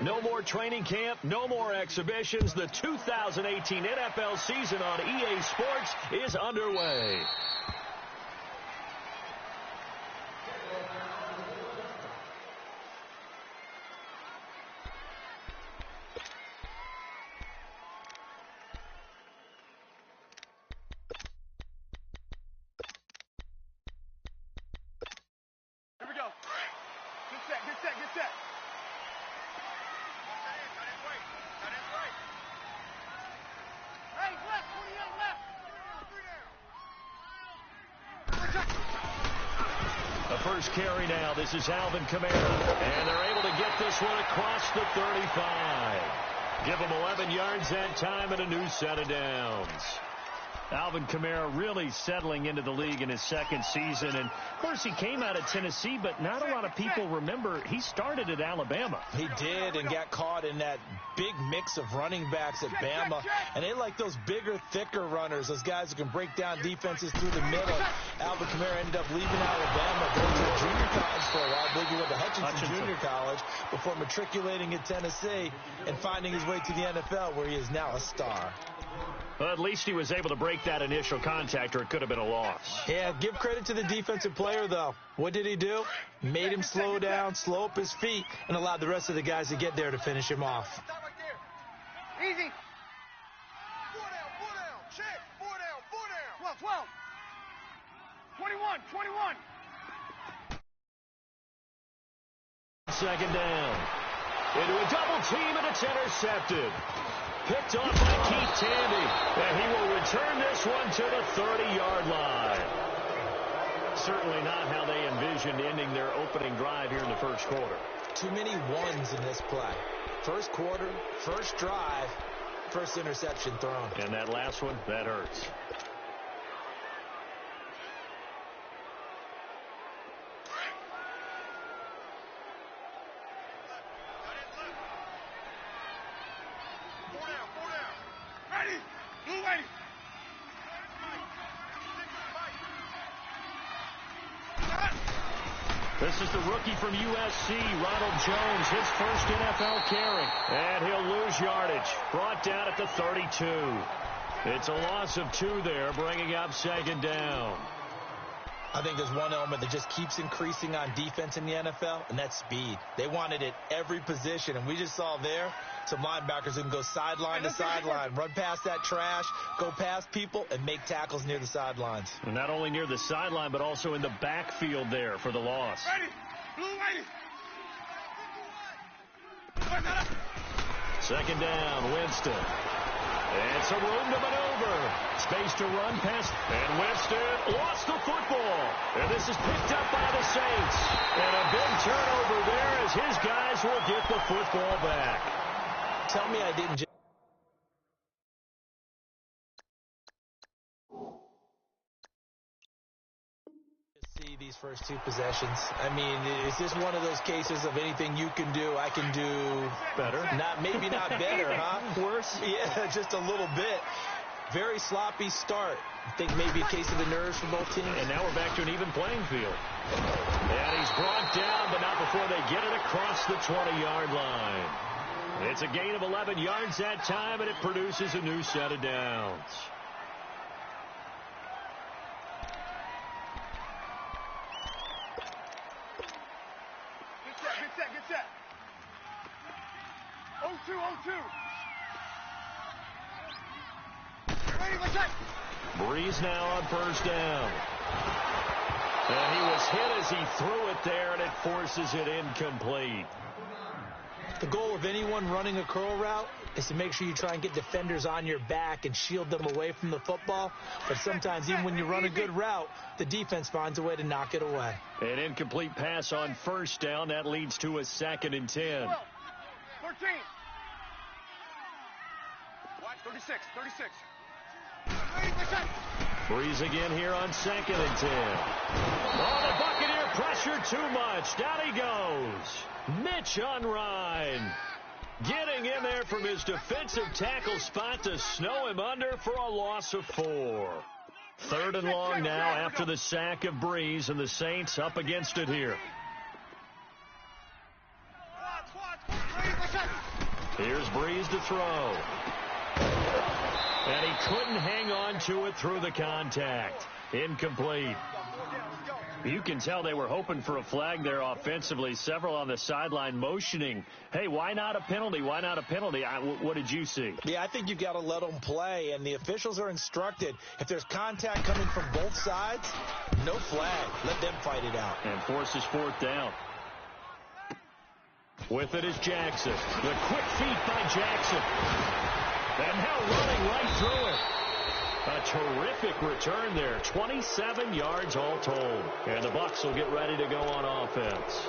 No more training camp, no more exhibitions. The 2018 NFL season on EA Sports is underway. First carry now. This is Alvin Kamara. And they're able to get this one across the 35. Give him 11 yards that time and a new set of downs. Alvin Kamara really settling into the league in his second season. And, of course, he came out of Tennessee, but not a lot of people remember he started at Alabama. He did and got caught in that big mix of running backs at Bama. And they like those bigger, thicker runners, those guys who can break down defenses through the middle. Alvin Kamara ended up leaving Alabama, going to junior college for a while. I believe he went to Hutchinson Junior College before matriculating at Tennessee and finding his way to the NFL, where he is now a star. Well, at least he was able to break that initial contact, or it could have been a loss. Yeah, give credit to the defensive player, though. What did he do? Made him slow down, slow up his feet, and allowed the rest of the guys to get there to finish him off. Easy. 4 down, check. 4 down. 12. 21. Second down. Into a double team, and it's intercepted. Picked off by Keith Tandy, and he will return this one to the 30-yard line. Certainly not how they envisioned ending their opening drive here in the first quarter. Too many ones in this play. First quarter, first drive, first interception thrown. And that last one, that hurts. This is the rookie from USC, Ronald Jones, his first NFL carry. And he'll lose yardage. Brought down at the 32. It's a loss of 2 there, bringing up second down. I think there's one element that just keeps increasing on defense in the NFL, and that's speed. They want it at every position, and we just saw there some linebackers who can go sideline to sideline, run past that trash, go past people, and make tackles near the sidelines. And not only near the sideline, but also in the backfield there for the loss. Second down, Winston. And some room to maneuver. Space to run past. And Winston lost the football. And this is picked up by the Saints. And a big turnover there as his guys will get the football back. Tell me I didn't just see these first 2 possessions. I mean, is this one of those cases of anything you can do, I can do better? Maybe not better, huh? Worse? Yeah, just a little bit. Very sloppy start. I think maybe a case of the nerves for both teams. And now we're back to an even playing field. And he's brought down, but not before they get it across the 20-yard line. It's a gain of 11 yards that time, and it produces a new set of downs. Good set. 0-2. Breeze now on first down. And he was hit as he threw it there, and it forces it incomplete. The goal of anyone running a curl route is to make sure you try and get defenders on your back and shield them away from the football. But sometimes, even when you run a good route, the defense finds a way to knock it away. An incomplete pass on first down. That leads to a 2nd and 10. 13. 36. Breeze again here on 2nd and 10. Oh, the Buccaneer pressure too much. Down he goes. Mitch Unrein getting in there from his defensive tackle spot to snow him under for a loss of 4. 3rd and long now after the sack of Breeze, and the Saints up against it here. Here's Breeze to throw. And he couldn't hang on to it through the contact. Incomplete. You can tell they were hoping for a flag there offensively. Several on the sideline motioning, hey, why not a penalty? Why not a penalty? What did you see? Yeah, I think you got to let them play, and the officials are instructed. If there's contact coming from both sides, no flag. Let them fight it out. And forces fourth down. With it is Jackson. The quick feet by Jackson. And now running right through it. A terrific return there. 27 yards all told. And the Bucs will get ready to go on offense.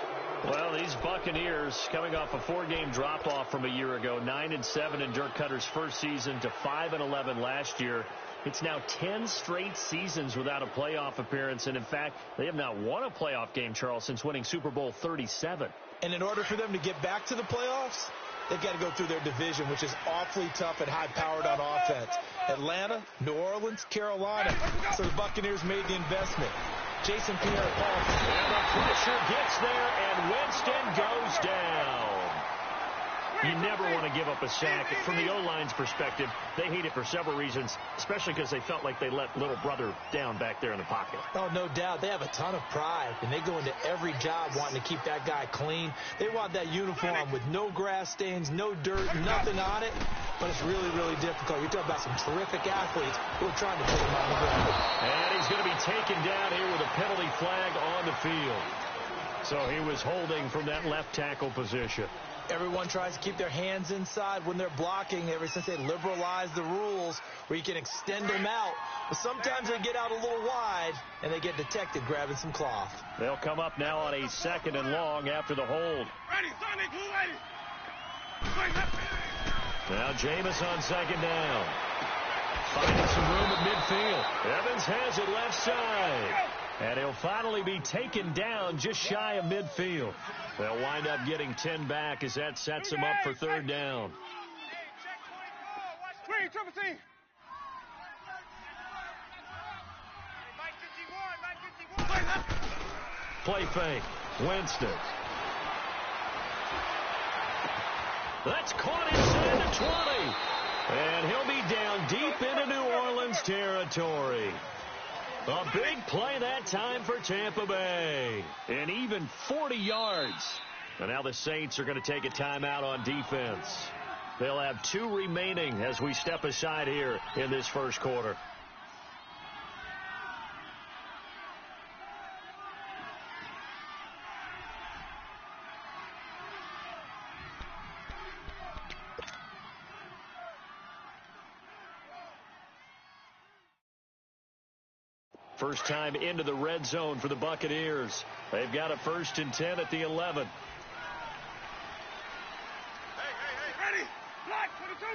Well, these Buccaneers coming off a 4-game drop-off from a year ago. 9-7 in Dirk Cutter's first season to 5-11 last year. It's now 10 straight seasons without a playoff appearance. And, in fact, they have not won a playoff game, Charles, since winning Super Bowl 37. And in order for them to get back to the playoffs, they've got to go through their division, which is awfully tough and high-powered on offense. Atlanta, New Orleans, Carolina. So the Buccaneers made the investment. Jason Pierre-Paul. And the pressure gets there, and Winston goes down. You never want to give up a sack. From the O-line's perspective, they hate it for several reasons, especially because they felt like they let little brother down back there in the pocket. Oh, no doubt. They have a ton of pride, and they go into every job wanting to keep that guy clean. They want that uniform with no grass stains, no dirt, nothing on it, but it's really, really difficult. You're talking about some terrific athletes who are trying to put him on the ground. And he's going to be taken down here with a penalty flag on the field. So he was holding from that left tackle position. Everyone tries to keep their hands inside when they're blocking ever since they liberalized the rules where you can extend them out. But sometimes they get out a little wide, and they get detected grabbing some cloth. They'll come up now on a 2nd and long after the hold. Now Jameis on 2nd down. Finding some room at midfield. Evans has it left side. And he'll finally be taken down just shy of midfield. They'll wind up getting 10 back as that sets them up for 3rd down. Play fake. Winston. That's caught inside the 20. And he'll be down deep into New Orleans territory. A big play that time for Tampa Bay. And even 40 yards. And now the Saints are going to take a timeout on defense. They'll have 2 remaining as we step aside here in this first quarter. First time into the red zone for the Buccaneers. They've got a 1st and 10 at the 11. Ready? Block 22.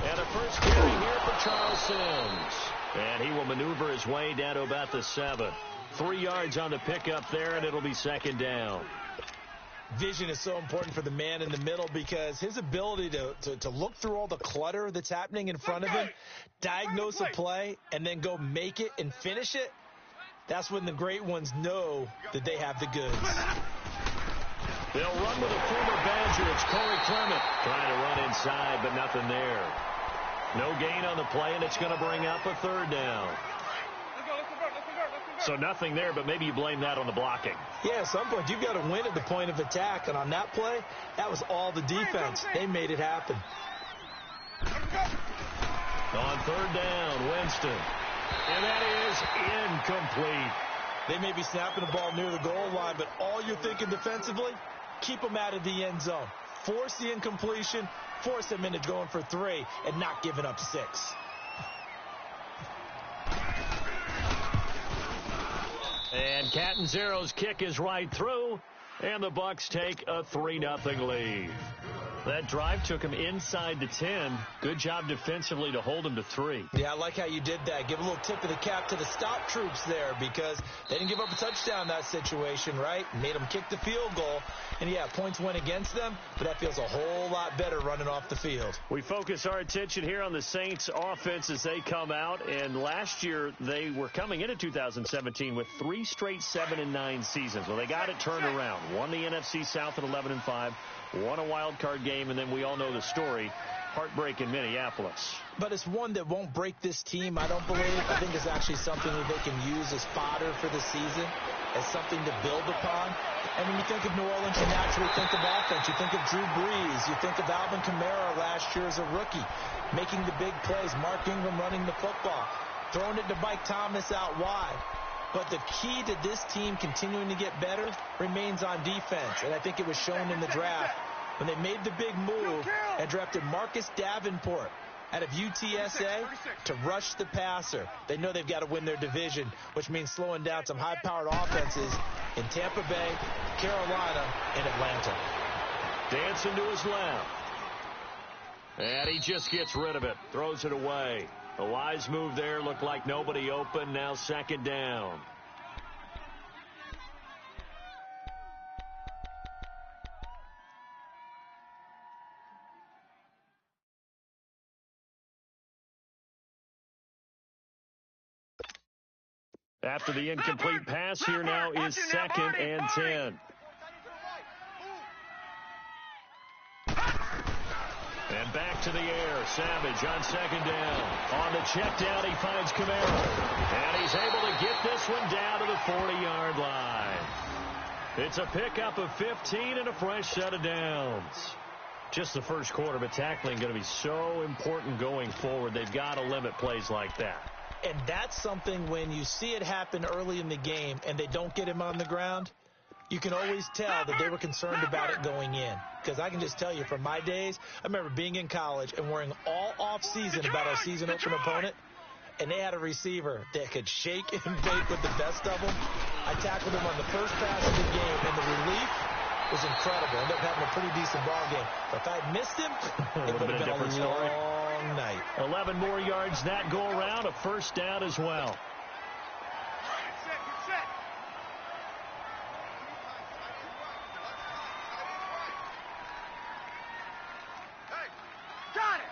And a first carry here for Charles Sims. And he will maneuver his way down to about the 7. 3 yards on the pickup there, and it'll be 2nd down. Vision is so important for the man in the middle because his ability to look through all the clutter that's happening in front of him, diagnose a play, and then go make it and finish it, that's when the great ones know that they have the goods. They'll run with a former Badger. It's Corey Clement trying to run inside, but nothing there. No gain on the play, and it's going to bring up a 3rd down. So nothing there, but maybe you blame that on the blocking. Yeah, at some point, you've got to win at the point of attack. And on that play, that was all the defense. They made it happen. On 3rd down, Winston. And that is incomplete. They may be snapping the ball near the goal line, but all you're thinking defensively, keep them out of the end zone. Force the incompletion, force them into going for 3, and not giving up 6. And Catanzero's kick is right through, and the Bucs take a 3-0 lead. That drive took him inside the 10. Good job defensively to hold him to 3. Yeah, I like how you did that. Give a little tip of the cap to the stop troops there because they didn't give up a touchdown in that situation, right? Made them kick the field goal. And, yeah, points went against them, but that feels a whole lot better running off the field. We focus our attention here on the Saints offense as they come out. And last year they were coming into 2017 with 3 straight 7-9 seasons. Well, they got it turned around. Won the NFC South at 11-5. Won a wild card game, and then we all know the story. Heartbreak in Minneapolis. But it's one that won't break this team, I don't believe. I think it's actually something that they can use as fodder for the season, as something to build upon. And when you think of New Orleans, you naturally think of offense. You think of Drew Brees. You think of Alvin Kamara last year as a rookie, making the big plays. Mark Ingram running the football, throwing it to Mike Thomas out wide. But the key to this team continuing to get better remains on defense. And I think it was shown in the draft when they made the big move and drafted Marcus Davenport out of UTSA to rush the passer. They know they've got to win their division, which means slowing down some high-powered offenses in Tampa Bay, Carolina, and Atlanta. Dancing to his left. And he just gets rid of it. Throws it away. A wise move there. Looked like nobody open. Now 2nd down. After the incomplete pass, here now is 2nd and 10. And back to the air. Savage on 2nd down. On the check down, he finds Kamara. And he's able to get this one down to the 40-yard line. It's a pickup of 15 and a fresh set of downs. Just the first quarter, but tackling going to be so important going forward. They've got to limit plays like that. And that's something when you see it happen early in the game and they don't get him on the ground, you can always tell that they were concerned about it going in. Because I can just tell you from my days, I remember being in college and worrying all off-season about our season open opponent, and they had a receiver that could shake and bake with the best of them. I tackled him on the first pass of the game, and the relief was incredible. Ended up having a pretty decent ball game. But if I had missed him, it would have been a different story. Long night. 11 more yards that go around, a first down as well. Got it.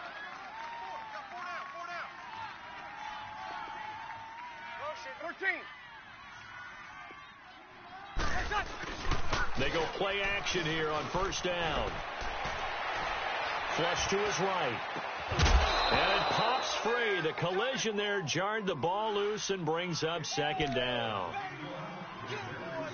14. They go play action here on first down. Flush to his right. And it pops free. The collision there jarred the ball loose and brings up 2nd down.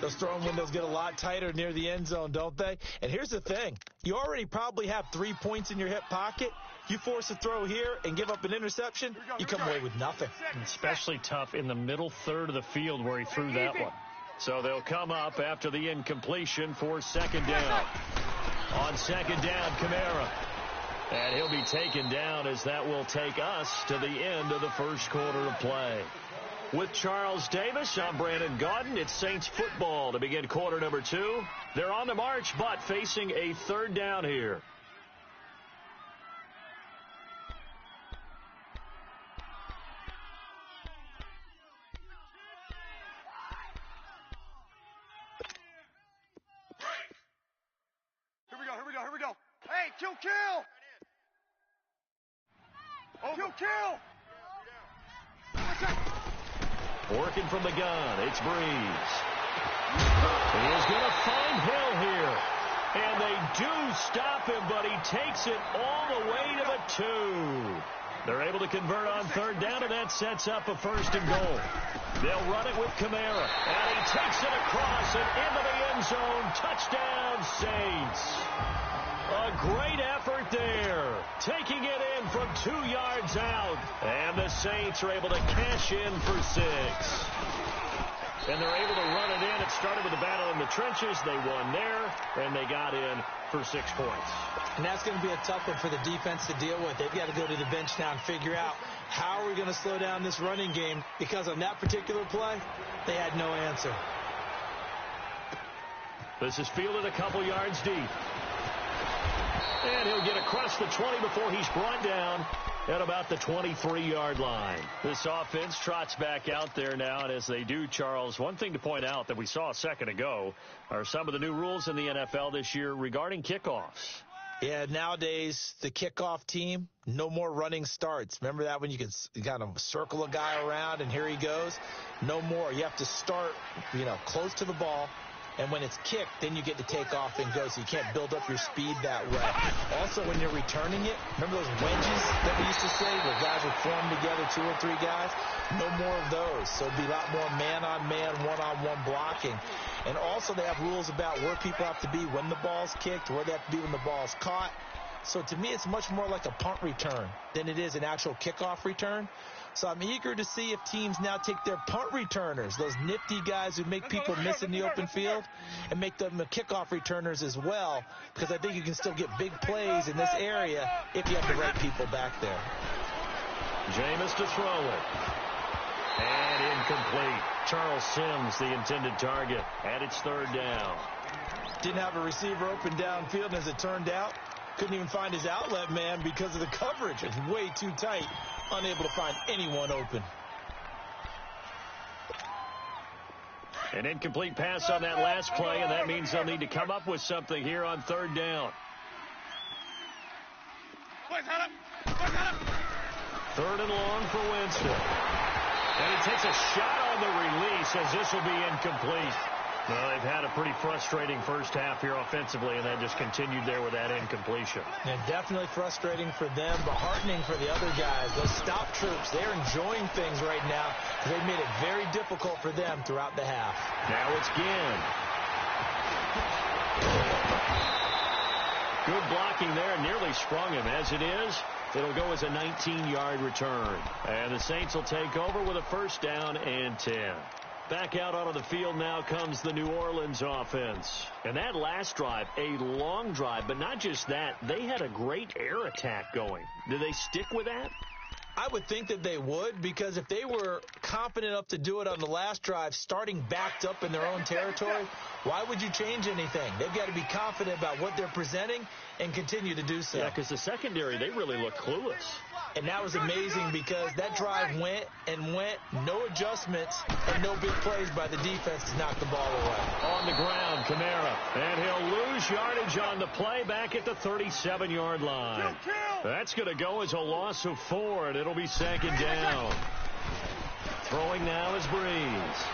Those throwing windows get a lot tighter near the end zone, don't they? And here's the thing. You already probably have 3 points in your hip pocket. You force a throw here and give up an interception, you come away with nothing. Especially tough in the middle third of the field where he threw that one. So they'll come up after the incompletion for 2nd down. On 2nd down, Kamara. And he'll be taken down as that will take us to the end of the first quarter of play. With Charles Davis, I'm Brandon Gaudin. It's Saints football to begin quarter number 2. They're on the march, but facing a 3rd down here. Here we go. Hey, kill. Kill. Working from the gun, it's Brees. He is going to find Hill here. And they do stop him, but he takes it all the way to the 2. They're able to convert on 3rd down, and that sets up a 1st and goal. They'll run it with Kamara. And he takes it across and into the end zone. Touchdown, Saints. A great effort there, taking it in from 2 yards out. And the Saints are able to cash in for 6. And they're able to run it in. It started with a battle in the trenches. They won there, and they got in for 6 points. And that's going to be a tough one for the defense to deal with. They've got to go to the bench now and figure out how are we going to slow down this running game, because on that particular play, they had no answer. This is fielded a couple yards deep. And he'll get across the 20 before he's brought down at about the 23-yard line. This offense trots back out there now, and as they do, Charles, one thing to point out that we saw a second ago are some of the new rules in the NFL this year regarding kickoffs. Yeah, nowadays, the kickoff team, no more running starts. Remember that when you could kind of circle a guy around and here he goes? No more. You have to start, close to the ball. And when it's kicked, then you get to take off and go, so you can't build up your speed that way. Also, when you're returning it, remember those wedges that we used to say where guys would form together, 2 or 3 guys? No more of those. So it'll be a lot more man-on-man, one-on-one blocking. And also they have rules about where people have to be when the ball's kicked, where they have to be when the ball's caught. So to me, it's much more like a punt return than it is an actual kickoff return. So I'm eager to see if teams now take their punt returners, those nifty guys who make people miss in the open field, and make them the kickoff returners as well, because I think you can still get big plays in this area if you have the right people back there. Jameis to throw it. And incomplete. Charles Sims, the intended target, and it's 3rd down. Didn't have a receiver open downfield, and as it turned out, couldn't even find his outlet man because of the coverage. It's way too tight. Unable to find anyone open. An incomplete pass on that last play, and that means they'll need to come up with something here on 3rd down. 3rd and long for Winston. And he takes a shot on the release as this will be incomplete. Well, they've had a pretty frustrating first half here offensively, and that just continued there with that incompletion. And definitely frustrating for them, but heartening for the other guys. Those stop troops, they're enjoying things right now because they've made it very difficult for them throughout the half. Now it's Ginn. Good blocking there, nearly sprung him. As it is, it'll go as a 19-yard return. And the Saints will take over with a 1st down and 10. Back out onto the field now comes the New Orleans offense. And that last drive, a long drive, but not just that. They had a great air attack going. Do they stick with that? I would think that they would, because if they were confident enough to do it on the last drive, starting backed up in their own territory, why would you change anything? They've got to be confident about what they're presenting and continue to do so. Yeah, because the secondary, they really look clueless. And that was amazing because that drive went, no adjustments, and no big plays by the defense to knock the ball away. On the ground, Kamara. And he'll lose yardage on the play back at the 37-yard line. That's going to go as a loss of 4, and it'll be 2nd down. Throwing now is Breeze.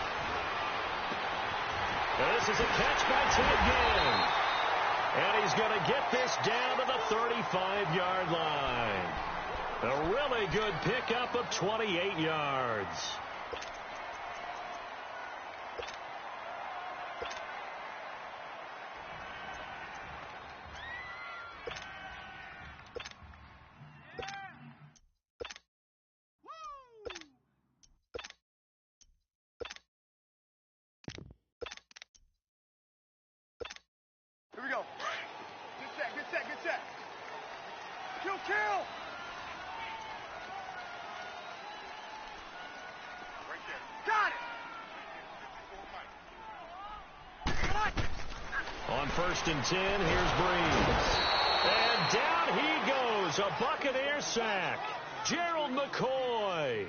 And this is a catch by Ted Ginn. And he's going to get this down to the 35-yard line. A really good pickup of 28 yards. Here we go. Good set. Kill. Right there. Got it. On 1st and 10, here's Breeze. And down he goes, a Buccaneer sack. Gerald McCoy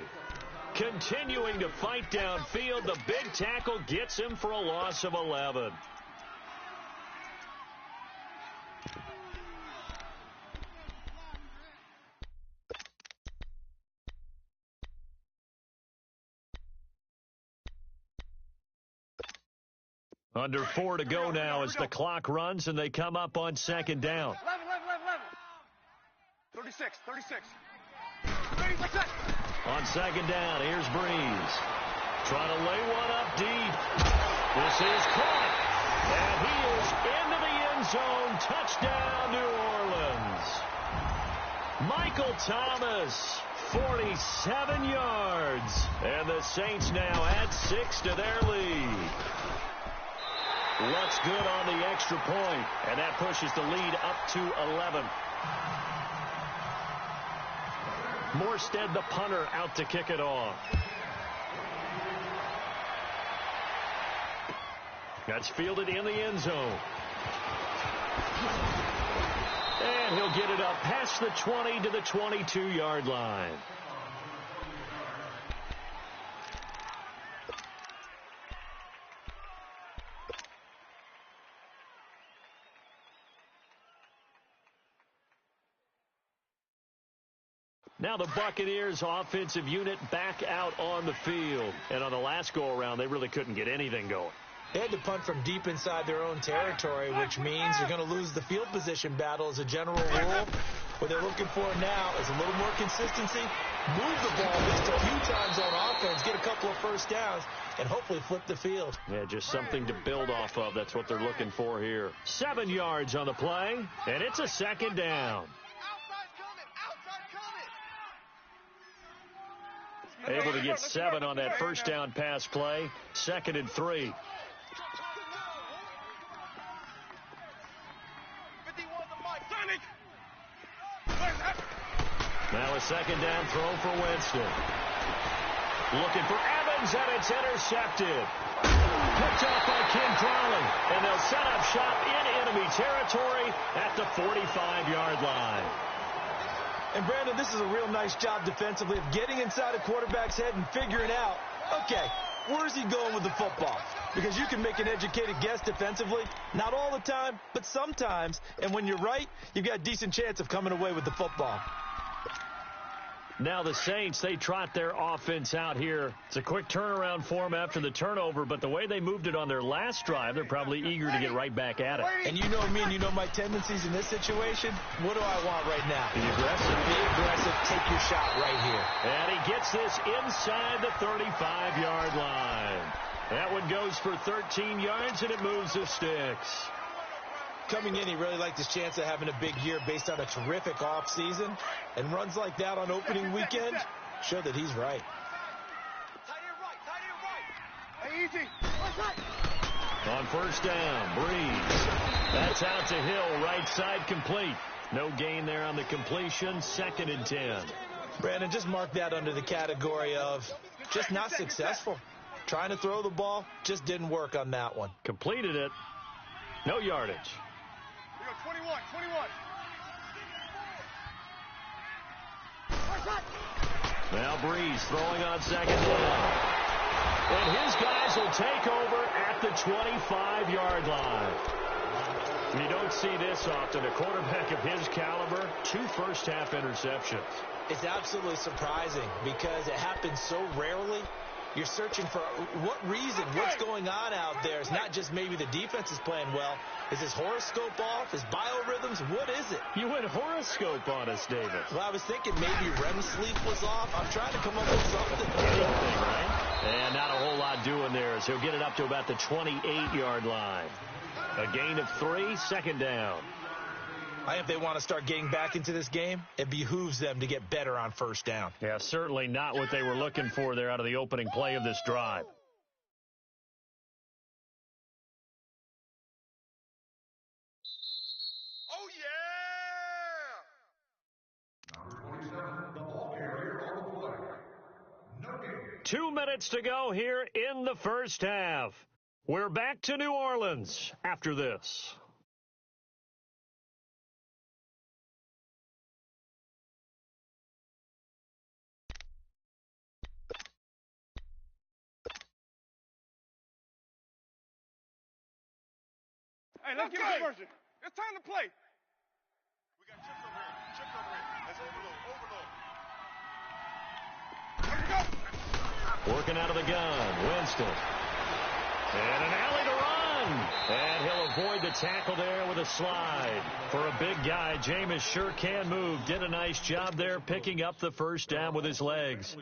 continuing to fight downfield. The big tackle gets him for a loss of 11. Under 4 to go now as the clock runs and they come up on 2nd down. 11. 36. On 2nd down, here's Breeze. Trying to lay one up deep. This is caught. And he is into the end zone. Touchdown, New Orleans. Michael Thomas, 47 yards. And the Saints now add 6 to their lead. Looks good on the extra point, and that pushes the lead up to 11. Morstead, the punter, out to kick it off. That's fielded in the end zone. And he'll get it up past the 20 to the 22-yard line. Now the Buccaneers offensive unit back out on the field. And on the last go-around, they really couldn't get anything going. They had to punt from deep inside their own territory, which means you're going to lose the field position battle as a general rule. What they're looking for now is a little more consistency, move the ball at least a few times on offense, get a couple of first downs, and hopefully flip the field. Yeah, just something to build off of. That's what they're looking for here. 7 yards on the play, and it's a second down. Able to get 7 on that first down pass play. 2nd and 3. Now a second down throw for Winston. Looking for Evans, and it's intercepted. Picked off by Kim Crowley, and they'll set up shop in enemy territory at the 45-yard line. And, Brandon, this is a real nice job defensively of getting inside a quarterback's head and figuring out, okay, where's he going with the football? Because you can make an educated guess defensively, not all the time, but sometimes. And when you're right, you've got a decent chance of coming away with the football. Now the Saints, they trot their offense out here. It's a quick turnaround for them after the turnover, but the way they moved it on their last drive, they're probably eager to get right back at it. And you know me and you know my tendencies in this situation. What do I want right now? Be aggressive. Be aggressive. Take your shot right here. And he gets this inside the 35-yard line. That one goes for 13 yards, and it moves the sticks. Coming in, he really liked his chance of having a big year based on a terrific offseason. And runs like that on opening weekend show that he's right. Hey, easy. On first down, Breeze. That's out to Hill, right side complete. No gain there on the completion, 2nd and 10. Brandon, just mark that under the category of just not successful. Trying to throw the ball, just didn't work on that one. Completed it. No yardage. We go 21. Now Breeze throwing on 2nd down. And his guys will take over at the 25-yard line. You don't see this often. A quarterback of his caliber, 2 first-half interceptions. It's absolutely surprising because it happens so rarely. You're searching for what reason, what's going on out there. It's not just maybe the defense is playing well. Is his horoscope off? His biorhythms? What is it? You went horoscope on us, David. Well, I was thinking maybe REM sleep was off. I'm trying to come up with something. Anything, right? And not a whole lot doing there as he'll get it up to about the 28-yard line. A gain of 3, 2nd down. I think if they want to start getting back into this game, it behooves them to get better on first down. Yeah, certainly not what they were looking for there out of the opening play of this drive. Oh, yeah! 2 minutes to go here in the first half. We're back to New Orleans after this. Hey, let's get a conversion. It's time to play. We got chips over here. Chips over here. Let's overload. Here we go. Working out of the gun, Winston. And an alley to run. And he'll avoid the tackle there with a slide. For a big guy, Jameis sure can move. Did a nice job there picking up the first down with his legs.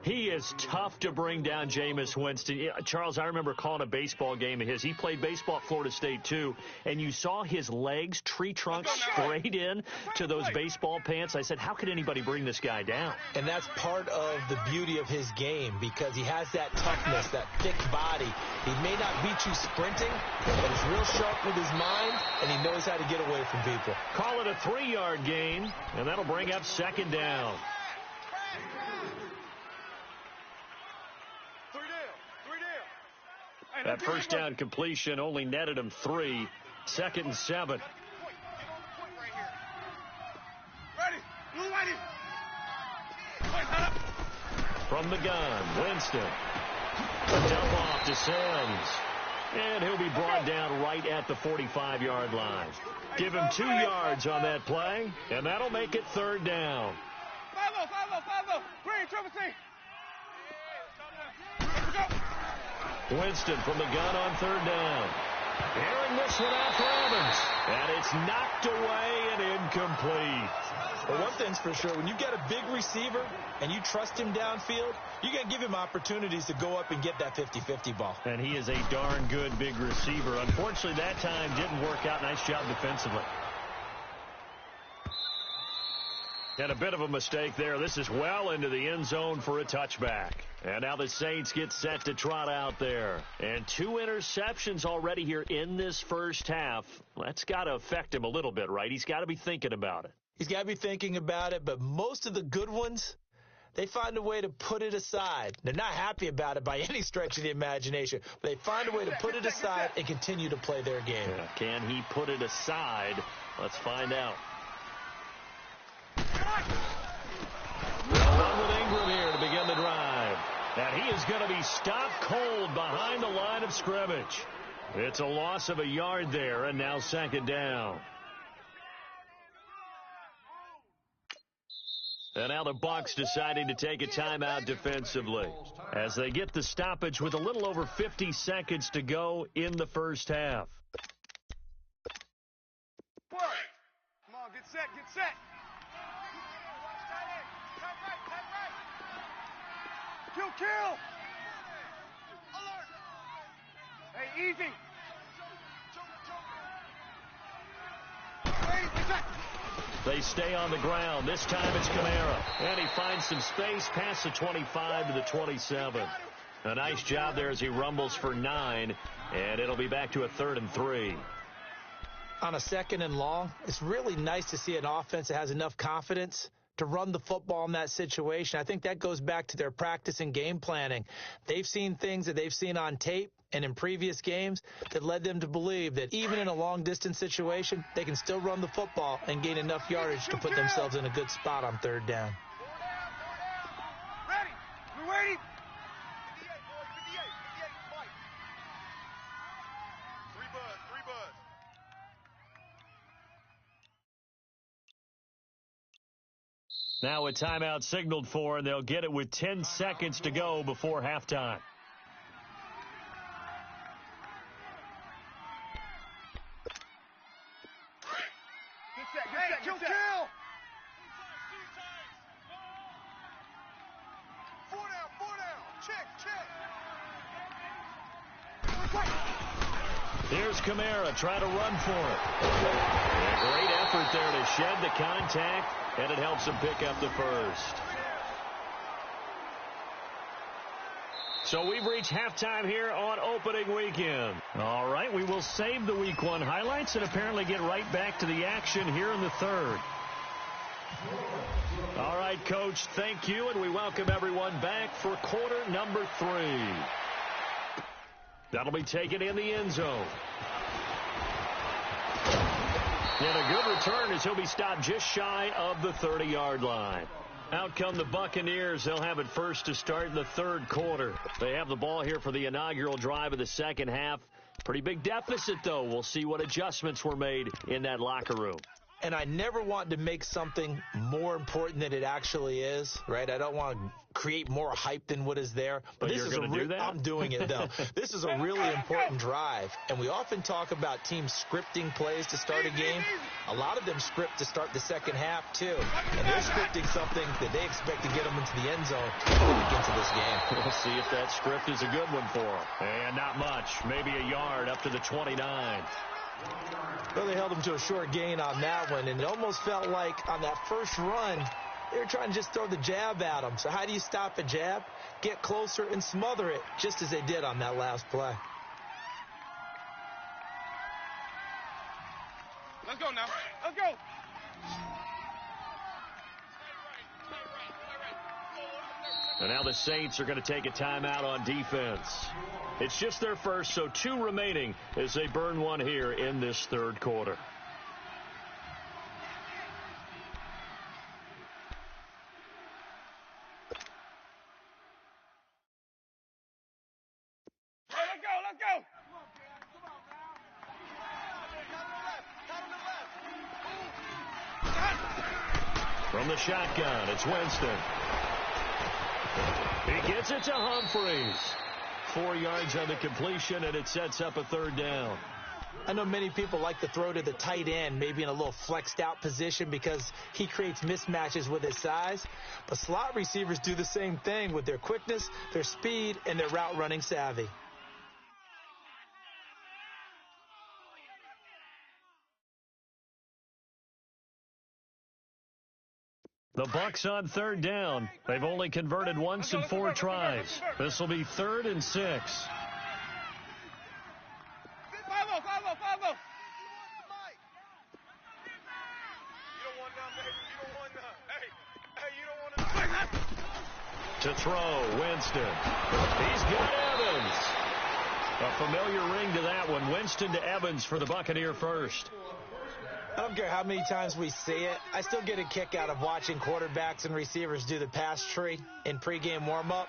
He is tough to bring down, Jameis Winston. Charles, I remember calling a baseball game of his. He played baseball at Florida State, too, and you saw his legs, tree trunk straight in to those baseball pants. I said, how could anybody bring this guy down? And that's part of the beauty of his game because he has that toughness, that thick body. He may not beat you sprinting, but he's real sharp with his mind, and he knows how to get away from people. Call it a 3-yard gain, and that'll bring up 2nd down. That first down completion only netted him 3. 2nd and 7. From the gun, Winston. A dump off to Sims. And he'll be brought down right at the 45-yard line. Give him 2 yards on that play, and that'll make it third down. 5-0. Green, triple C. Winston from the gun on third down. Airing this one out for Evans. And it's knocked away and incomplete. Well, one thing's for sure, when you get a big receiver and you trust him downfield, you're going to give him opportunities to go up and get that 50-50 ball. And he is a darn good big receiver. Unfortunately, that time didn't work out. Nice job defensively. And a bit of a mistake there. This is well into the end zone for a touchback. And now the Saints get set to trot out there. And 2 interceptions already here in this first half. That's got to affect him a little bit, right? He's got to be thinking about it. He's got to be thinking about it, but most of the good ones, they find a way to put it aside. They're not happy about it by any stretch of the imagination, but they find a way to put it aside and continue to play their game. Yeah, can he put it aside? Let's find out. Well done with Ingram here to begin the drive. And he is going to be stopped cold behind the line of scrimmage. It's a loss of a yard there, and now second down. And now the Bucs deciding to take a timeout defensively as they get the stoppage with a little over 50 seconds to go in the first half. Come on, get set. Kill. Alert. Hey, easy. They stay on the ground. This time it's Kamara. And he finds some space past the 25 to the 27. A nice job there as he rumbles for 9. And it'll be back to a 3rd and 3. On a 2nd and long, it's really nice to see an offense that has enough confidence to run the football in that situation. I think that goes back to their practice and game planning. They've seen things that they've seen on tape and in previous games that led them to believe that even in a long-distance situation, they can still run the football and gain enough yardage to put themselves in a good spot on 3rd down. Ready. We're waiting. 3 buzz. Now a timeout signaled for, and they'll get it with 10 seconds to go before halftime. Kill. 4 down. Check. Here's Kamara trying to run for it. A great effort there to shed the contact, and it helps him pick up the first. So we've reached halftime here on opening weekend. All right, we will save the Week 1 highlights and apparently get right back to the action here in the 3rd. All right, Coach, thank you, and we welcome everyone back for quarter number 3. That'll be taken in the end zone. And a good return as he'll be stopped just shy of the 30-yard line. Out come the Buccaneers. They'll have it first to start in the 3rd quarter. They have the ball here for the inaugural drive of the second half. Pretty big deficit, though. We'll see what adjustments were made in that locker room. And I never want to make something more important than it actually is, right? I don't want to create more hype than what is there. But this is do that? I'm doing it, though. This is a really important drive. And we often talk about teams scripting plays to start a game. A lot of them script to start the second half, too. And they're scripting something that they expect to get them into the end zone to get into this game. We'll see if that script is a good one for them. And not much. Maybe a yard up to the 29. Well, they held him to a short gain on that one, and it almost felt like on that first run, they were trying to just throw the jab at him. So how do you stop a jab? Get closer and smother it, just as they did on that last play. Let's go now. Let's go. And now the Saints are going to take a timeout on defense. It's just their first, so 2 remaining as they burn one here in this 3rd quarter. From the shotgun, it's Winston. He gets it to Humphreys. 4 yards on the completion, and it sets up a third down. I know many people like to throw to the tight end, maybe in a little flexed out position because he creates mismatches with his size. But slot receivers do the same thing with their quickness, their speed, and their route running savvy. The Bucs on third down. They've only converted once in 4 tries. This will be 3rd and 6. 5-0, 5-0, 5-0. You don't want none, baby. You don't want none. Hey, you don't want to. To throw, Winston. He's got Evans. A familiar ring to that one. Winston to Evans for the Buccaneer first. I don't care how many times we see it. I still get a kick out of watching quarterbacks and receivers do the pass tree in pregame warm-up.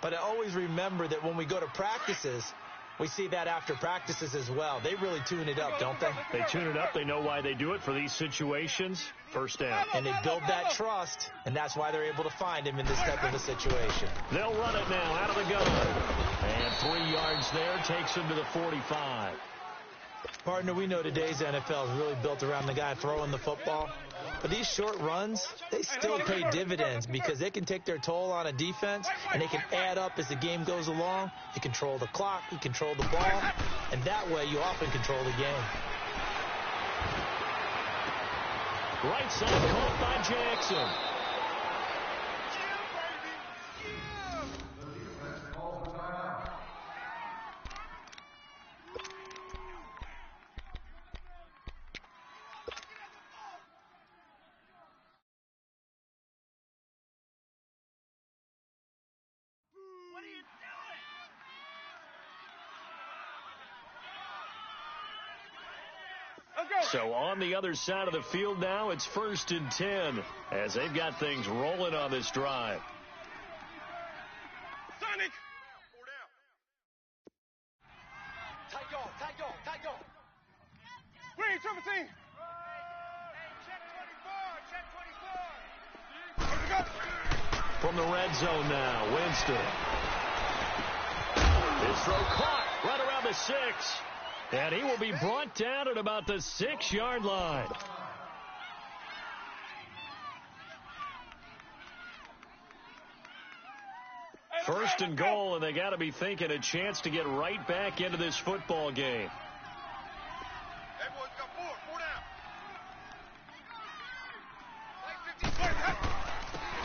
But I always remember that when we go to practices, we see that after practices as well. They really tune it up, don't they? They tune it up. They know why they do it for these situations. First down. And they build that trust, and that's why they're able to find him in this type of a situation. They'll run it now out of the gun. And 3 yards there takes him to the 45. Partner, we know today's NFL is really built around the guy throwing the football. But these short runs, they still pay dividends because they can take their toll on a defense, and they can add up as the game goes along. You control the clock, you control the ball, and that way you often control the game. Right side caught by Jackson. So on the other side of the field now, it's 1st and 10 as they've got things rolling on this drive. Sonic! 4 down. Tight go. Green, triple team. Check 24. From the red zone now, Winston. His throw caught right around the 6. And he will be brought down at about the 6-yard line. First and goal, and they got to be thinking a chance to get right back into this football game.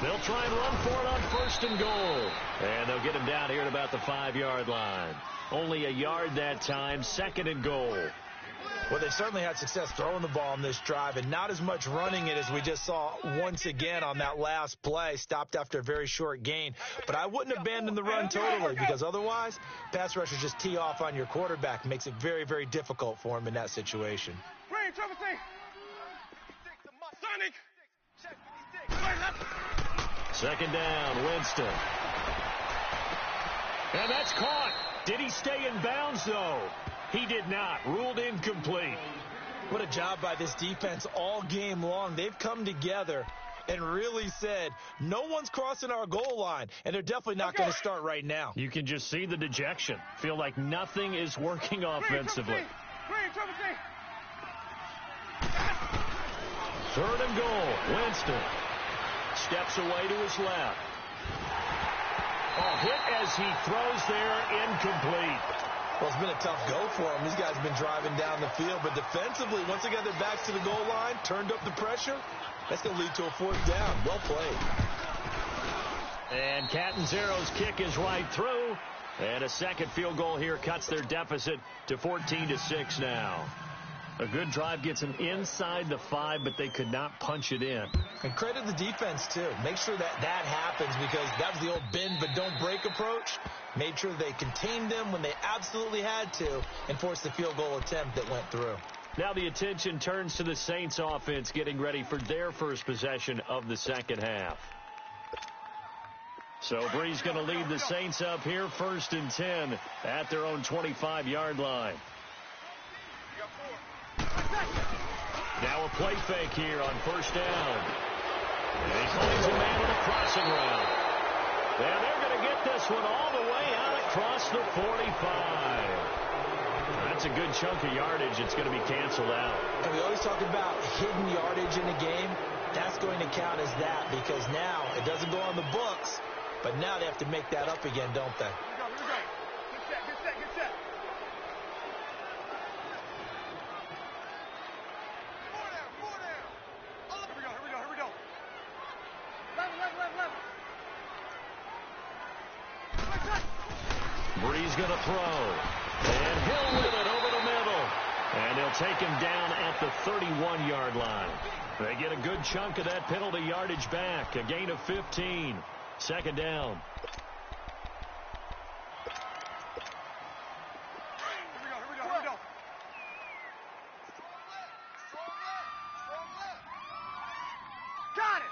They'll try and run for it on 1st and goal. And they'll get him down here at about the 5-yard line. Only a yard that time, 2nd and goal. Well, they certainly had success throwing the ball on this drive, and not as much running it as we just saw once again on that last play, stopped after a very short gain. But I wouldn't abandon the run totally, because otherwise, pass rushers just tee off on your quarterback. Makes it very, very difficult for him in that situation. Green, triple team. Sonic! 2nd down, Winston. And that's caught. Did he stay in bounds, though? He did not. Ruled incomplete. What a job by this defense all game long. They've come together and really said, no one's crossing our goal line, and they're definitely not going to start right now. You can just see the dejection. Feel like nothing is working offensively. Green, triple team. 3rd and goal, Winston. Steps away to his left. A hit as he throws there, incomplete. Well, it's been a tough go for them. These guys have been driving down the field, but defensively, once they got their backs to the goal line, turned up the pressure, that's going to lead to a 4th down. Well played. And Catanzaro's kick is right through, and a second field goal here cuts their deficit to 14-6 now. A good drive gets them inside the 5, but they could not punch it in. And credit the defense, too. Make sure that happens, because that was the old bend but don't break approach. Made sure they contained them when they absolutely had to and forced the field goal attempt that went through. Now the attention turns to the Saints offense getting ready for their first possession of the second half. So Bree's going to lead the Saints up here 1st and 10 at their own 25-yard line. Now a play fake here on 1st down. And he finds a man on a crossing route. And they're going to get this one all the way out across the 45. That's a good chunk of yardage. It's going to be canceled out. And we always talk about hidden yardage in a game. That's going to count as that because now it doesn't go on the books, but now they have to make that up again, don't they? Here we go. Get set, get set, get set. Four down. Oh, here we go. Level. Bree's going to throw. And he'll win it over the middle. And they'll take him down at the 31-yard line. They get a good chunk of that penalty yardage back. A gain of 15. Second down. Here we go. Got it.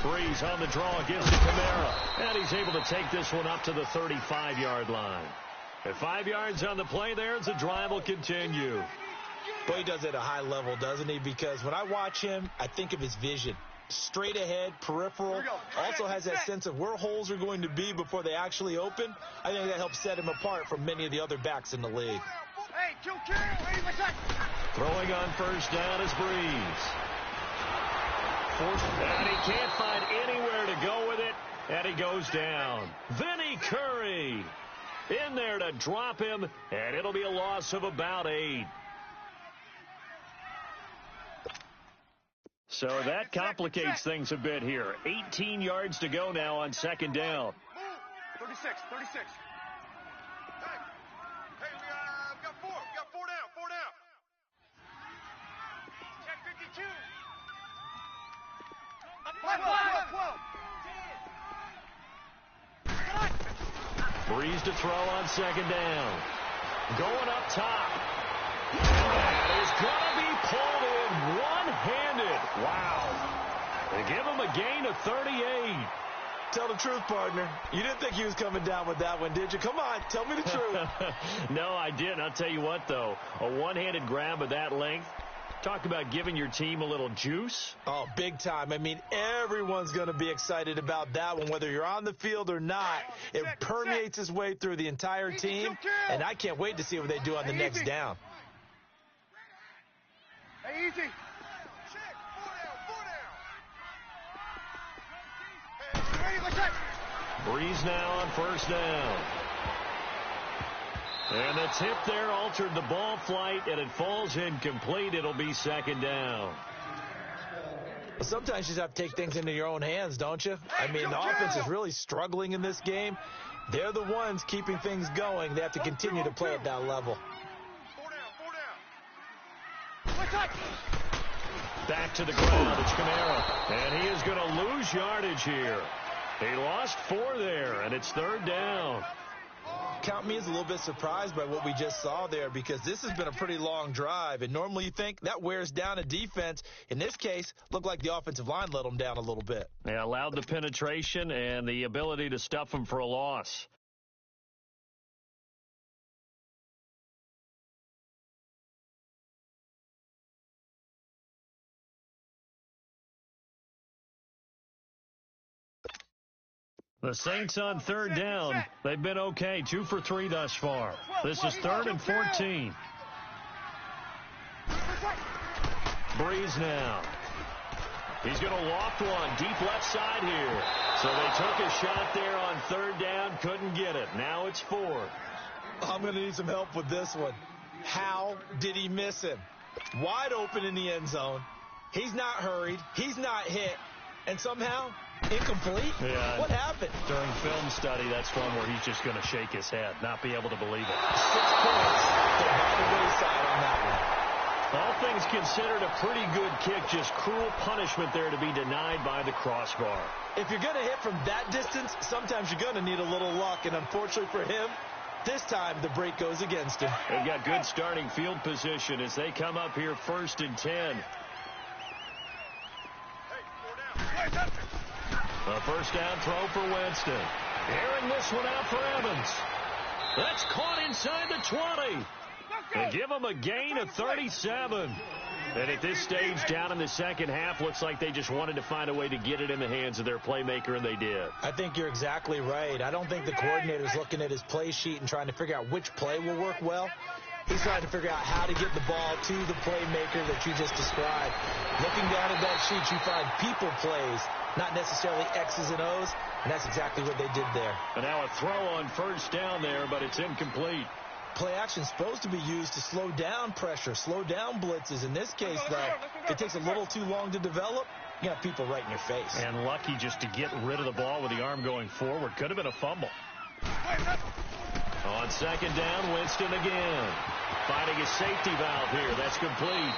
Breeze on the draw, gives to Kamara. And he's able to take this one up to the 35-yard line. At 5 yards on the play there, the drive will continue. Boy, he does it at a high level, doesn't he? Because when I watch him, I think of his vision. Straight ahead, peripheral, also has that sense of where holes are going to be before they actually open. I think that helps set him apart from many of the other backs in the league. Hey, kill. Throwing on first down is Breeze. And he can't find anywhere to go with it, and he goes down. Vinny Curry in there to drop him, and it'll be a loss of about 8. So that complicates things a bit here. 18 yards to go now on second down. 36. Hey, we got 4. We got 4 down. Check 52. 12. Breeze to throw on second down. Going up top. That is going to be pulled in one-handed. Wow. They give him a gain of 38. Tell the truth, partner. You didn't think he was coming down with that one, did you? Come on, tell me the truth. No, I didn't. I'll tell you what, though. A one-handed grab of that length. Talk about giving your team a little juice. Oh, big time. I mean, everyone's going to be excited about that one, whether you're on the field or not. It permeates its way through the entire team, and I can't wait to see what they do on the next down. Hey, easy. Breeze now on first down. And the tip there altered the ball flight, and it falls incomplete. It'll be second down. Sometimes you just have to take things into your own hands, don't you? I mean, the offense is really struggling in this game. They're the ones keeping things going. They have to continue to play at that level. 4 down. Back to the ground. It's Kamara. And he is going to lose yardage here. He lost 4 there, and it's third down. Count me as a little bit surprised by what we just saw there because this has been a pretty long drive, and normally you think that wears down a defense. In this case, looked like the offensive line let them down a little bit. They allowed the penetration and the ability to stuff them for a loss. The Saints on third down. They've been okay. 2 for 3 thus far. This is 3rd and 14. Breeze now. He's going to loft one deep left side here. So they took a shot there on third down. Couldn't get it. Now it's 4. I'm going to need some help with this one. How did he miss him? Wide open in the end zone. He's not hurried. He's not hit. And somehow, incomplete? Yeah. What happened? During film study, that's one where he's just going to shake his head, not be able to believe it. 6 points to by the wayside on that one. All things considered, a pretty good kick. Just cruel punishment there to be denied by the crossbar. If you're going to hit from that distance, sometimes you're going to need a little luck. And unfortunately for him, this time the break goes against him. They've got good starting field position as they come up here 1st and 10. A first down throw for Winston. Airing this one out for Evans. That's caught inside the 20. They give him a gain of 37. And at this stage, down in the second half, looks like they just wanted to find a way to get it in the hands of their playmaker, and they did. I think you're exactly right. I don't think the coordinator's looking at his play sheet and trying to figure out which play will work well. He's trying to figure out how to get the ball to the playmaker that you just described. Looking down at that sheet, you find people plays, not necessarily X's and O's, and that's exactly what they did there. And now a throw on first down there, but it's incomplete. Play action is supposed to be used to slow down pressure, slow down blitzes. In this case, though, if it takes a little too long to develop, you got people right in your face. And lucky just to get rid of the ball with the arm going forward. Could have been a fumble. On second down, Winston again. Finding a safety valve here. That's complete.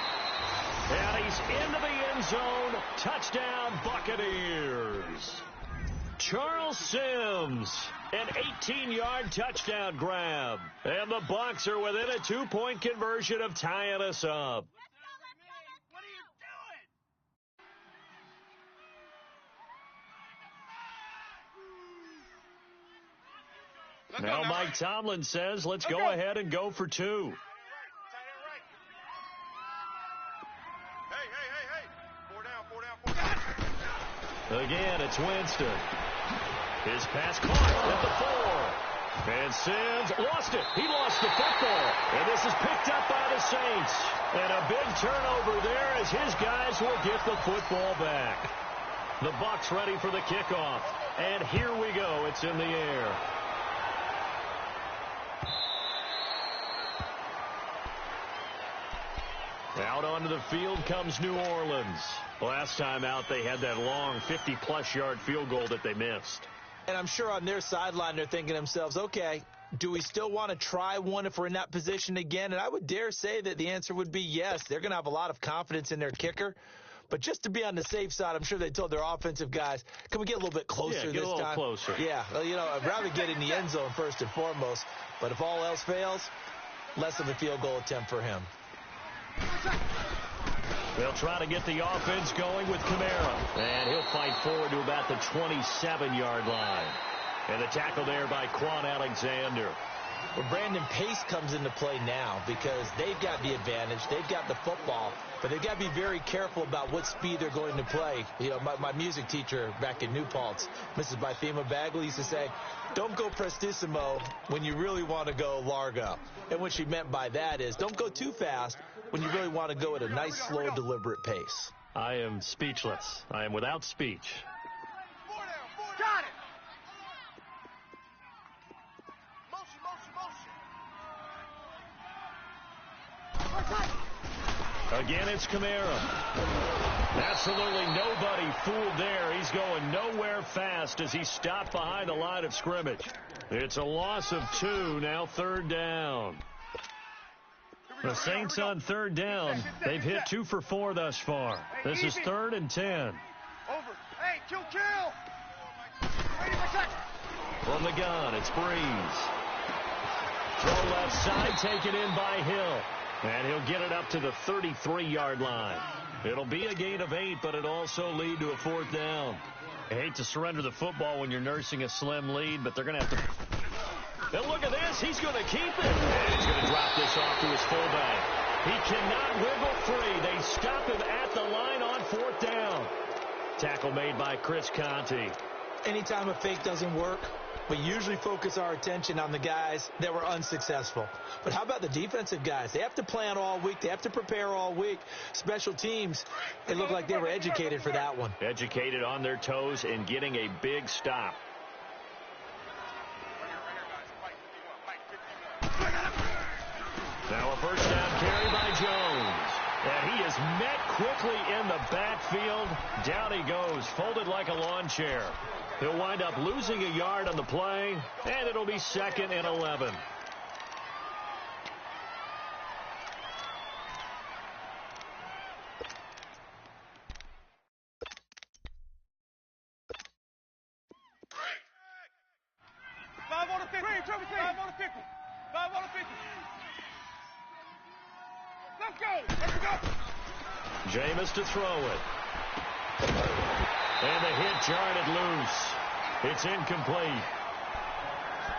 And he's into the end zone. Touchdown, Buccaneers. Charles Sims, an 18-yard touchdown grab. And the Bucs are within a 2-point conversion of tying us up. Now Mike Tomlin says, let's go ahead and go for two. Again, it's Winston. His pass caught at the 4. And Sims lost it. He lost the football. And this is picked up by the Saints. And a big turnover there as his guys will get the football back. The Bucs ready for the kickoff. And here we go. It's in the air. Out onto the field comes New Orleans. Last time out, they had that long 50-plus yard field goal that they missed. And I'm sure on their sideline, they're thinking to themselves, okay, do we still want to try one if we're in that position again? And I would dare say that the answer would be yes. They're going to have a lot of confidence in their kicker. But just to be on the safe side, I'm sure they told their offensive guys, can we get a little bit closer this time? Get a little closer. Yeah, you know, I'd rather get in the end zone first and foremost. But if all else fails, less of a field goal attempt for him. They'll try to get the offense going with Kamara. And he'll fight forward to about the 27-yard line. And the tackle there by Quan Alexander. Well, Brandon, pace comes into play now because they've got the advantage. They've got the football. But they've got to be very careful about what speed they're going to play. You know, my music teacher back in New Paltz, Mrs. Bythema Bagley, used to say, don't go prestissimo when you really want to go largo. And what she meant by that is don't go too fast when you really want to go at a nice, slow, deliberate pace. I am speechless. I am without speech. Got it. Motion. Again, it's Kamara. Absolutely nobody fooled there. He's going nowhere fast as he stopped behind the line of scrimmage. It's a loss of 2, now third down. The Saints on third down. They've hit 2 for 4 thus far. This is 3rd and 10. Over. Hey, kill. From the gun, it's Breeze. Throw left side, taken in by Hill. And he'll get it up to the 33-yard line. It'll be a gain of 8, but it'll also lead to a 4th down. I hate to surrender the football when you're nursing a slim lead, but they're going to have to... And look at this. He's going to keep it. And he's going to drop this off to his fullback. He cannot wiggle free. They stop him at the line on 4th down. Tackle made by Chris Conte. Anytime a fake doesn't work, we usually focus our attention on the guys that were unsuccessful. But how about the defensive guys? They have to plan all week. They have to prepare all week. Special teams, it looked like they were educated for that one. Educated on their toes and getting a big stop. Now a first down carry by Jones. And he is met quickly in the backfield. Down he goes, folded like a lawn chair. He'll wind up losing a yard on the play, and it'll be 2nd and 11. Jameis to throw it. And the hit jarred it loose. It's incomplete.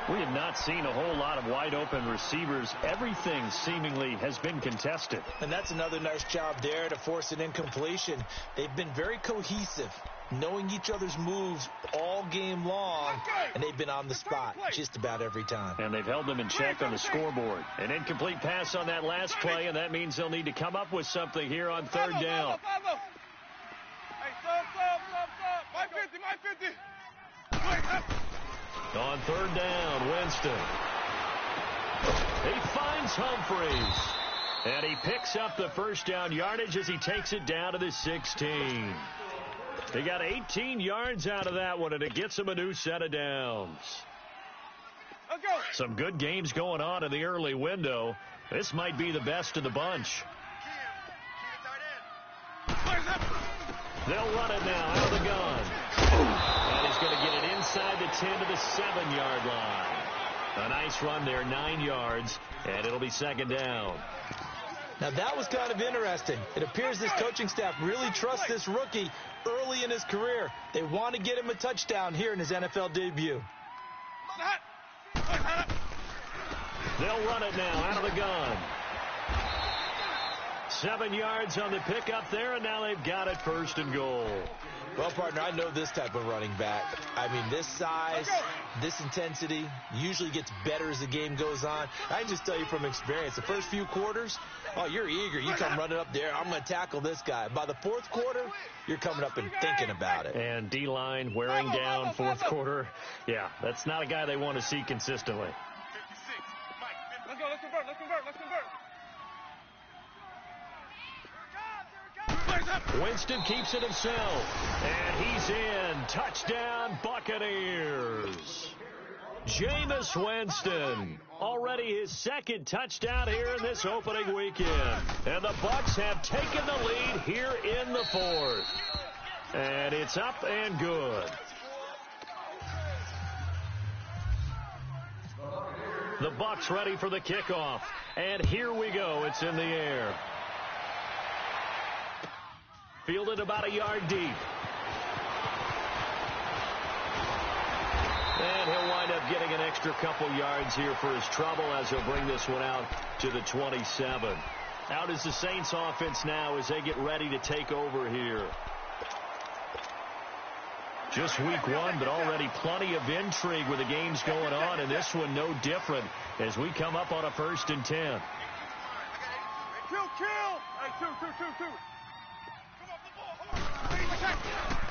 We have not seen a whole lot of wide-open receivers. Everything seemingly has been contested. And that's another nice job there to force an incompletion. They've been very cohesive, knowing each other's moves all game long, and they've been on the spot just about every time. And they've held them in check on the scoreboard. An incomplete pass on that last play, and that means they'll need to come up with something here on third down. Hey, stop. My 50. On third down, Winston. He finds Humphreys. And he picks up the first down yardage as he takes it down to the 16. They got 18 yards out of that one, and it gets them a new set of downs. Let's go. Some good games going on in the early window. This might be the best of the bunch. They'll run it now out of the gun. And he's going to get it inside the 10 to the 7-yard line. A nice run there, 9 yards, and it'll be second down. Now, that was kind of interesting. It appears this coaching staff really trusts this rookie early in his career. They want to get him a touchdown here in his NFL debut. They'll run it now out of the gun. 7 yards on the pickup there, and now they've got it first and goal. Well, partner, I know this type of running back. I mean, this size, this intensity usually gets better as the game goes on. I can just tell you from experience, the first few quarters, oh, you're eager. You come running up there, I'm going to tackle this guy. By the fourth quarter, you're coming up and thinking about it. And D-line wearing down fourth quarter. Yeah, that's not a guy they want to see consistently. 56. Mike, let's go. Let's convert. Winston keeps it himself, and he's in. Touchdown, Buccaneers. Jameis Winston, already his second touchdown here in this opening weekend. And the Bucs have taken the lead here in the fourth. And it's up and good. The Bucs ready for the kickoff. And here we go. It's in the air. Fielded about a yard deep. And he'll wind up getting an extra couple yards here for his trouble as he'll bring this one out to the 27. Out is the Saints offense now as they get ready to take over here. Just week one, but already plenty of intrigue with the games going on, and this one no different as we come up on a 1st and 10. Kill. Hey, two.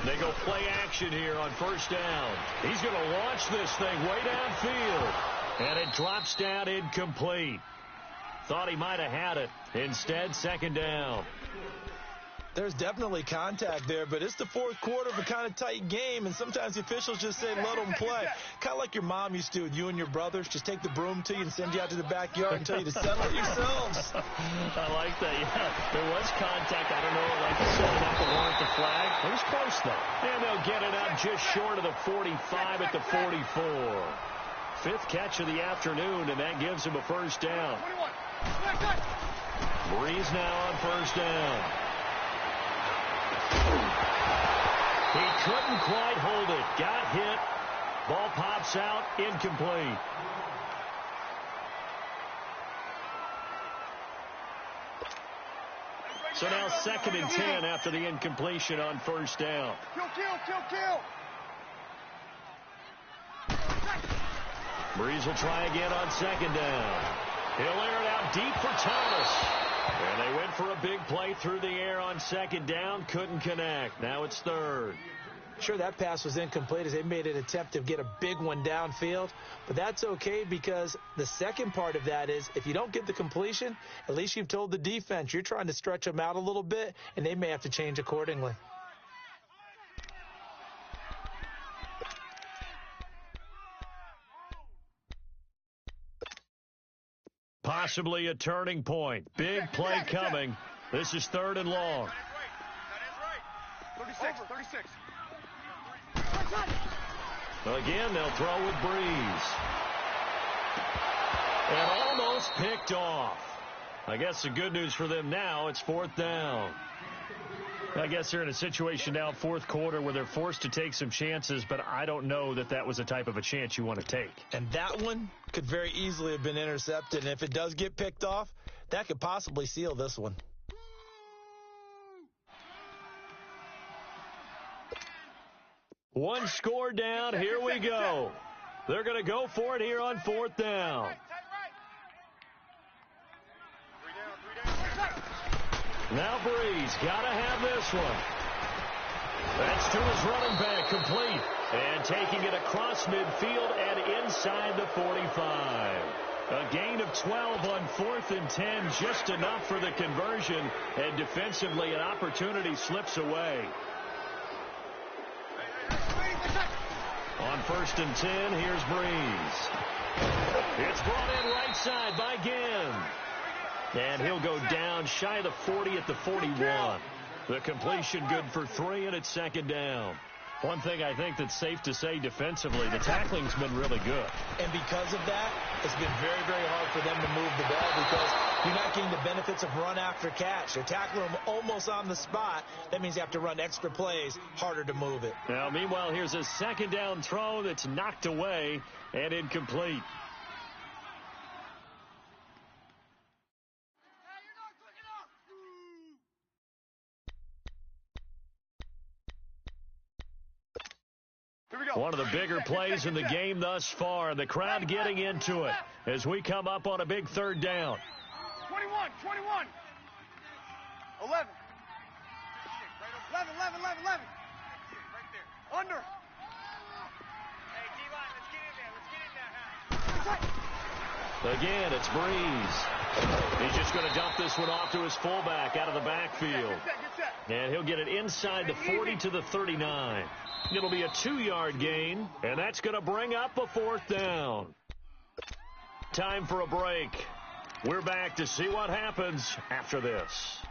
They go play action here on first down. He's going to launch this thing way downfield. And it drops down incomplete. Thought he might have had it. Instead, second down. There's definitely contact there, but it's the fourth quarter of a kind of tight game, and sometimes the officials just say, let them play. Kind of like your mom used to with you and your brothers. Just take the broom to you and send you out to the backyard and tell you to settle it yourselves. I like that, yeah. There was contact. I don't know, like you said, enough to warrant the flag. It was close, though. And they'll get it up just short of the 45 at the 44. Fifth catch of the afternoon, and that gives him a first down. Breeze now on first down. He couldn't quite hold it. Got hit. Ball pops out. Incomplete. So now 2nd and 10 after the incompletion on first down. Kill. Breeze will try again on second down. He'll air it out deep for Thomas. And they went for a big play through the air on second down. Couldn't connect. Now it's third. Sure, that pass was incomplete as they made an attempt to get a big one downfield. But that's okay because the second part of that is if you don't get the completion, at least you've told the defense you're trying to stretch them out a little bit, and they may have to change accordingly. Possibly a turning point. Big play coming. This is 3rd and long. That is right. 36. Again, they'll throw with Breeze. And almost picked off. I guess the good news for them now, it's 4th down. I guess they're in a situation now, fourth quarter, where they're forced to take some chances, but I don't know that that was the type of a chance you want to take. And that one could very easily have been intercepted, and if it does get picked off, that could possibly seal this one. One score down. Here we go. They're going to go for it here on fourth down. Now Breeze got to have this one. That's to his running back, complete. And taking it across midfield and inside the 45. A gain of 12 on 4th and 10, just enough for the conversion. And defensively, an opportunity slips away. On 1st and 10, here's Breeze. It's brought in right side by Ginn. And he'll go down shy of the 40 at the 41. The completion good for 3, and it's 2nd down. One thing I think that's safe to say defensively, the tackling's been really good. And because of that, it's been very, very hard for them to move the ball because you're not getting the benefits of run after catch. They're tackling them almost on the spot. That means you have to run extra plays, harder to move it. Now, meanwhile, here's a 2nd down throw that's knocked away and incomplete. One of the bigger plays in the game thus far, and the crowd getting into it as we come up on a big 3rd down. 21, 21. 11. 11. Right there. Under. Hey, D-line, let's get in there. Again, it's Breeze. He's just going to dump this one off to his fullback out of the backfield. And he'll get it inside the 40 to the 39. It'll be a 2-yard gain, and that's going to bring up a 4th down. Time for a break. We're back to see what happens after this.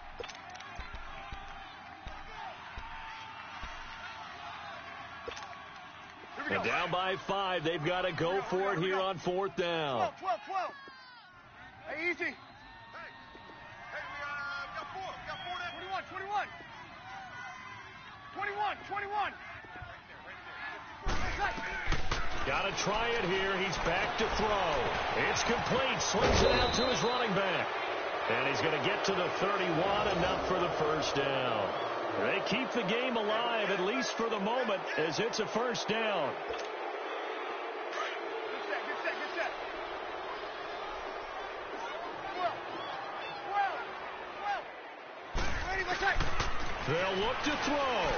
And down by 5. They've got to go for it here on 4th down. 12. Hey, easy. Hey, we got 4. We got 4 there. 21. 21. Got to try it here. He's back to throw. It's complete. Slings it out to his running back. And he's going to get to the 31, enough for the 1st down. They keep the game alive, at least for the moment, as it's a 1st down. Get set. 12. Ready, let's take. They'll look to throw.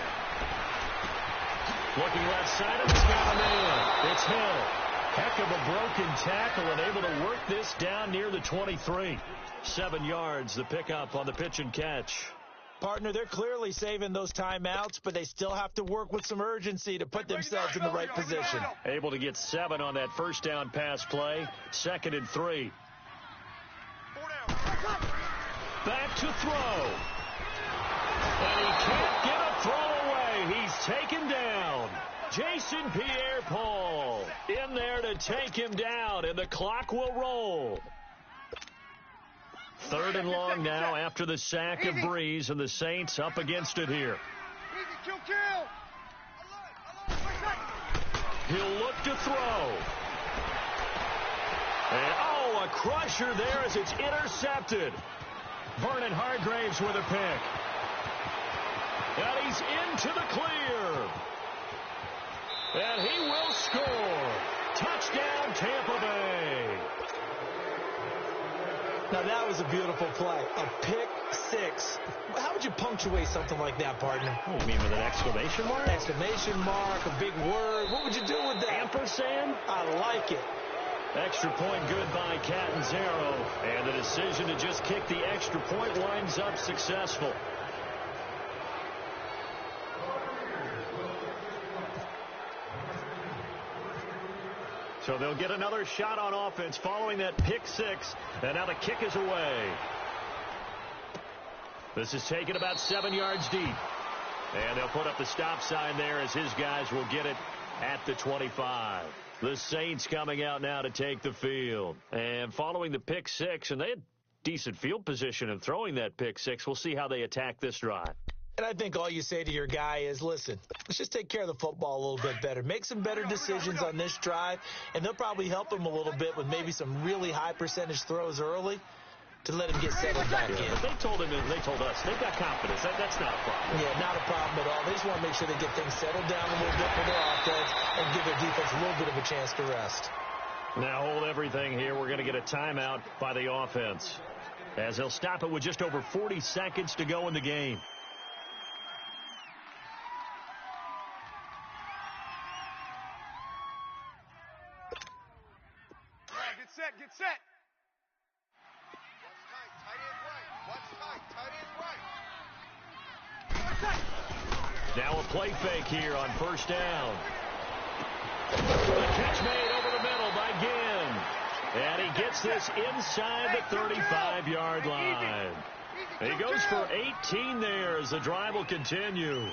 Looking left side, and he's got a man. It's Hill. Heck of a broken tackle and able to work this down near the 23. 7 yards, the pickup on the pitch and catch. Partner, they're clearly saving those timeouts, but they still have to work with some urgency to put themselves in the right position. Able to get 7 on that 1st down pass play. 2nd and 3. Back to throw. And he can't get a throw away. He's taken down. Jason Pierre-Paul in there to take him down, and the clock will roll. 3rd and long now after the sack of Breeze, and the Saints up against it here. Easy, kill. He'll look to throw. And, a crusher there as it's intercepted. Vernon Hargraves with a pick. And he's into the clear. And he will score. Touchdown, Tampa Bay. Now, that was a beautiful play. A pick 6. How would you punctuate something like that, partner? Oh, you mean with an exclamation mark? Exclamation mark, a big word. What would you do with that? Ampersand? I like it. Extra point good by Catanzaro. And the decision to just kick the extra point winds up successful. So they'll get another shot on offense following that pick 6. And now the kick is away. This is taken about 7 yards deep. And they'll put up the stop sign there as his guys will get it at the 25. The Saints coming out now to take the field. And following the pick 6, and they had decent field position in throwing that pick 6. We'll see how they attack this drive. And I think all you say to your guy is, listen, let's just take care of the football a little bit better. Make some better decisions on this drive, and they'll probably help him a little bit with maybe some really high percentage throws early to let him get settled back in. But they told us, they've got confidence. That's not a problem. Yeah, not a problem at all. They just want to make sure they get things settled down a little bit for their offense and give their defense a little bit of a chance to rest. Now hold everything here. We're going to get a timeout by the offense, as they'll stop it with just over 40 seconds to go in the game. Get set. Now a play fake here on first down. The catch made over the middle by Ginn. And he gets this inside the 35-yard line. He goes for 18 there as the drive will continue.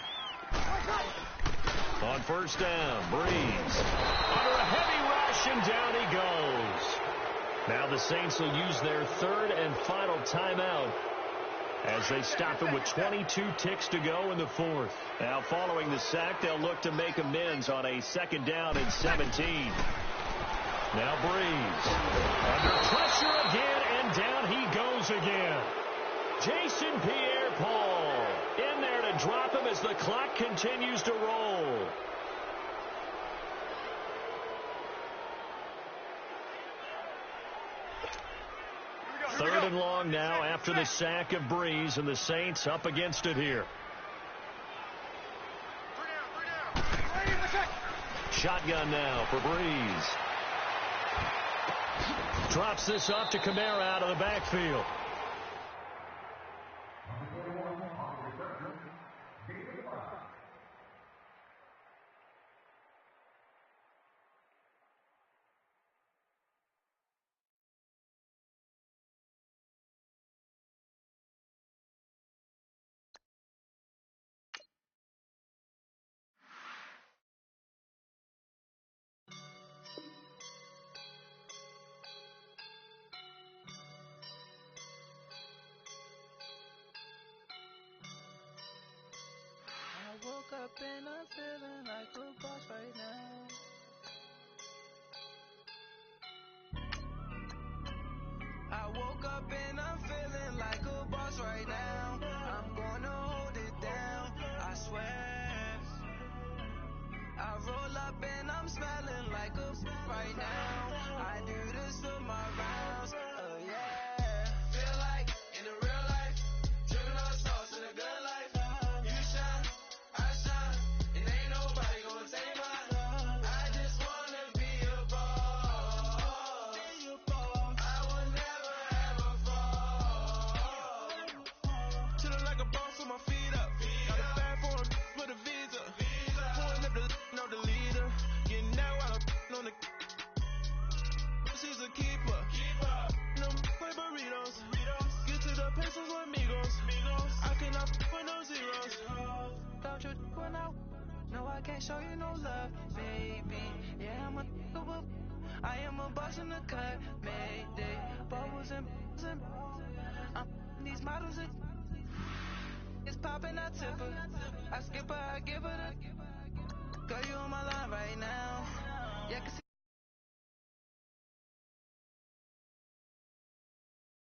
On first down, Breeze. Under a heavy rush, and down he goes. Now the Saints will use their third and final timeout as they stop it with 22 ticks to go in the fourth. Now following the sack, they'll look to make amends on a second down and 17. Now Breeze. Under pressure again, and down he goes again. Jason Pierre-Paul in there to drop him as the clock continues to roll. Third and long now after the sack of Breeze, and the Saints up against it here. Shotgun now for Breeze. Drops this off to Kamara out of the backfield. Woke up and I'm feeling like a boss right now. I woke up and I'm feeling like a boss right now. I'm gonna hold it down, I swear. I roll up and I'm smelling like a right now. I do this for my rounds, oh yeah. Feel like in the real life, dripping on sauce in a good life. You shine, I shine, and ain't nobody gonna take mine. I just wanna be a boss. I will never ever fall. Chillin' like a boss with my feet up. Got a bag for him with a visa. Pulling up the know the leader. Getting that while I'm on the. She's a keeper. No play burritos. Get to the pesos with amigos. I cannot with no zeros. Don't you when no, I can't show you no love, baby. Yeah, I am a boss in the cut, mayday. Bubbles and I'm these models. It's popping, I tip her. I skip her, I give her the.